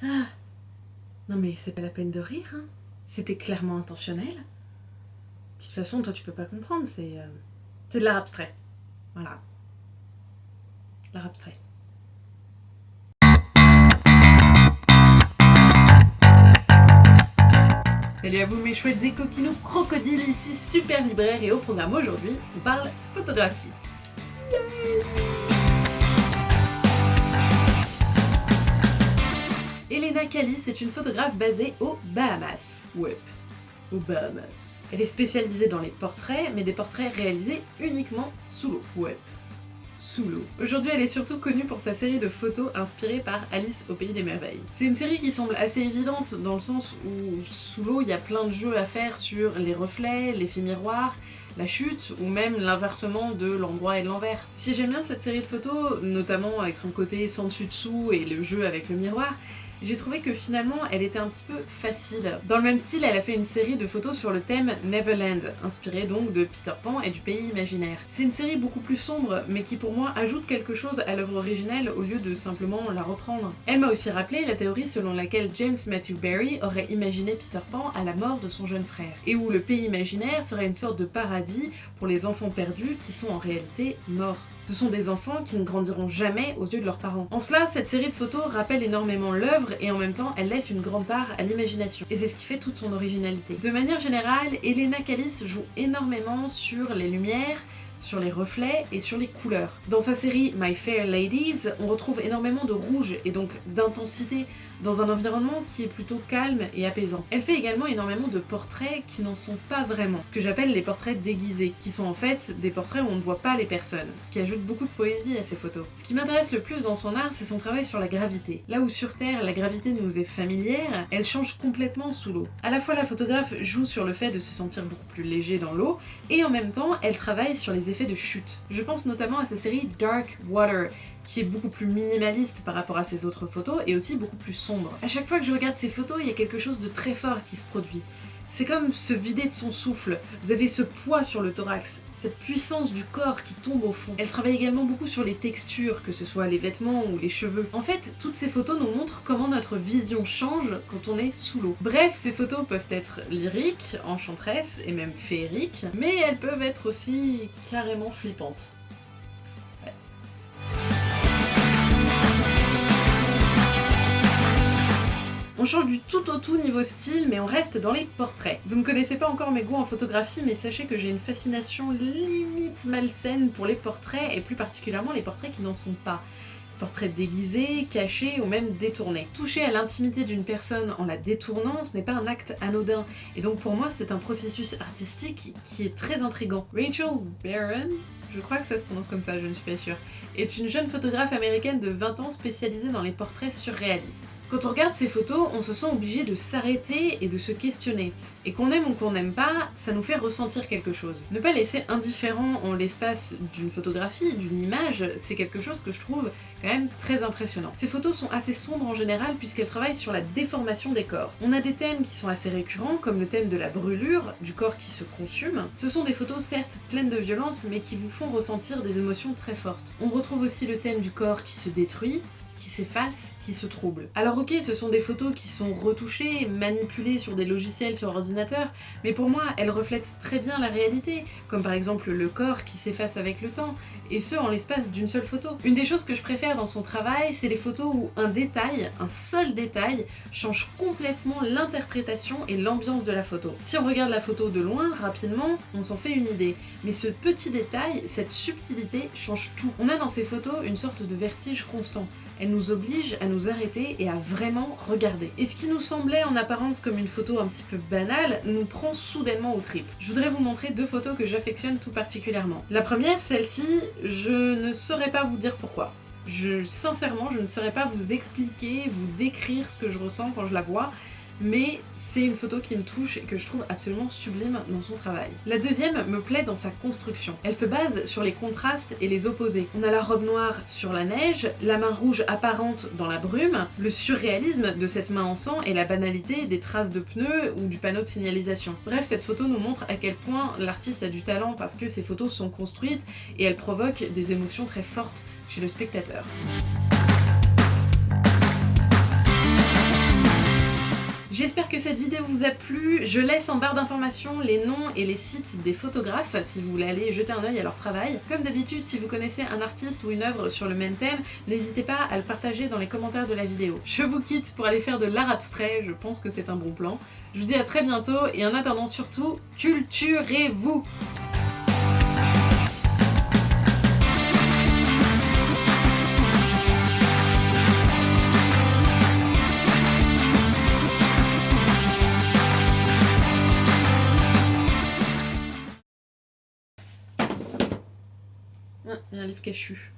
Ah, non mais c'est pas la peine de rire, hein. C'était clairement intentionnel. De toute façon, toi tu peux pas comprendre, c'est de l'art abstrait. Voilà. L'art abstrait. Salut à vous mes chouettes et coquinous crocodiles, ici Super Libraire et au programme aujourd'hui, on parle photographie. Elena Callis est une photographe basée aux Bahamas. Ouais, aux Bahamas. Elle est spécialisée dans les portraits, mais des portraits réalisés uniquement sous l'eau. Ouais. Sous l'eau. Aujourd'hui, elle est surtout connue pour sa série de photos inspirée par Alice au Pays des Merveilles. C'est une série qui semble assez évidente dans le sens où sous l'eau, il y a plein de jeux à faire sur les reflets, l'effet miroir, la chute ou même l'inversement de l'endroit et de l'envers. Si j'aime bien cette série de photos, notamment avec son côté sans dessus-dessous et le jeu avec le miroir, j'ai trouvé que finalement elle était un petit peu facile. Dans le même style, elle a fait une série de photos sur le thème Neverland, inspirée donc de Peter Pan et du pays imaginaire. C'est une série beaucoup plus sombre, mais qui pour moi ajoute quelque chose à l'œuvre originelle au lieu de simplement la reprendre. Elle m'a aussi rappelé la théorie selon laquelle James Matthew Barrie aurait imaginé Peter Pan à la mort de son jeune frère, et où le pays imaginaire serait une sorte de paradis pour les enfants perdus qui sont en réalité morts. Ce sont des enfants qui ne grandiront jamais aux yeux de leurs parents. En cela, cette série de photos rappelle énormément l'œuvre et en même temps elle laisse une grande part à l'imagination. Et c'est ce qui fait toute son originalité. De manière générale, Elena Callis joue énormément sur les lumières, sur les reflets et sur les couleurs. Dans sa série My Fair Ladies, on retrouve énormément de rouge et donc d'intensité dans un environnement qui est plutôt calme et apaisant. Elle fait également énormément de portraits qui n'en sont pas vraiment, ce que j'appelle les portraits déguisés, qui sont en fait des portraits où on ne voit pas les personnes, ce qui ajoute beaucoup de poésie à ses photos. Ce qui m'intéresse le plus dans son art, c'est son travail sur la gravité. Là où sur Terre, la gravité nous est familière, elle change complètement sous l'eau. À la fois, la photographe joue sur le fait de se sentir beaucoup plus léger dans l'eau, et en même temps, elle travaille sur les effets de chute. Je pense notamment à sa série Dark Water, qui est beaucoup plus minimaliste par rapport à ses autres photos et aussi beaucoup plus sombre. À chaque fois que je regarde ses photos, il y a quelque chose de très fort qui se produit. C'est comme se vider de son souffle. Vous avez ce poids sur le thorax, cette puissance du corps qui tombe au fond. Elle travaille également beaucoup sur les textures, que ce soit les vêtements ou les cheveux. En fait, toutes ces photos nous montrent comment notre vision change quand on est sous l'eau. Bref, ces photos peuvent être lyriques, enchanteresses et même féeriques, mais elles peuvent être aussi carrément flippantes. On change du tout au tout niveau style, mais on reste dans les portraits. Vous ne connaissez pas encore mes goûts en photographie, mais sachez que j'ai une fascination limite malsaine pour les portraits, et plus particulièrement les portraits qui n'en sont pas. Portraits déguisés, cachés ou même détournés. Toucher à l'intimité d'une personne en la détournant, ce n'est pas un acte anodin, et donc pour moi c'est un processus artistique qui est très intriguant. Rachel Barron, je crois que ça se prononce comme ça, je ne suis pas sûre, est une jeune photographe américaine de 20 ans spécialisée dans les portraits surréalistes. Quand on regarde ces photos, on se sent obligé de s'arrêter et de se questionner. Et qu'on aime ou qu'on n'aime pas, ça nous fait ressentir quelque chose. Ne pas laisser indifférent en l'espace d'une photographie, d'une image, c'est quelque chose que je trouve quand même très impressionnant. Ces photos sont assez sombres en général puisqu'elles travaillent sur la déformation des corps. On a des thèmes qui sont assez récurrents, comme le thème de la brûlure, du corps qui se consume. Ce sont des photos certes pleines de violence, mais qui vous font ressentir des émotions très fortes. On retrouve aussi le thème du corps qui se détruit, qui s'efface, qui se trouble. Alors ok, ce sont des photos qui sont retouchées, manipulées sur des logiciels sur ordinateur, mais pour moi, elles reflètent très bien la réalité, comme par exemple le corps qui s'efface avec le temps, et ce en l'espace d'une seule photo. Une des choses que je préfère dans son travail, c'est les photos où un détail, un seul détail, change complètement l'interprétation et l'ambiance de la photo. Si on regarde la photo de loin, rapidement, on s'en fait une idée, mais ce petit détail, cette subtilité, change tout. On a dans ces photos une sorte de vertige constant. Elle nous oblige à nous arrêter et à vraiment regarder. Et ce qui nous semblait en apparence comme une photo un petit peu banale, nous prend soudainement aux tripes. Je voudrais vous montrer deux photos que j'affectionne tout particulièrement. La première, celle-ci, je ne saurais pas vous dire pourquoi. Sincèrement, je ne saurais pas vous expliquer, vous décrire ce que je ressens quand je la vois, mais c'est une photo qui me touche et que je trouve absolument sublime dans son travail. La deuxième me plaît dans sa construction. Elle se base sur les contrastes et les opposés. On a la robe noire sur la neige, la main rouge apparente dans la brume, le surréalisme de cette main en sang et la banalité des traces de pneus ou du panneau de signalisation. Bref, cette photo nous montre à quel point l'artiste a du talent parce que ces photos sont construites et elles provoquent des émotions très fortes chez le spectateur. J'espère que cette vidéo vous a plu. Je laisse en barre d'informations les noms et les sites des photographes si vous voulez aller jeter un œil à leur travail. Comme d'habitude, si vous connaissez un artiste ou une œuvre sur le même thème, n'hésitez pas à le partager dans les commentaires de la vidéo. Je vous quitte pour aller faire de l'art abstrait, je pense que c'est un bon plan. Je vous dis à très bientôt et en attendant surtout, culturez-vous! Il y a un livre cachu.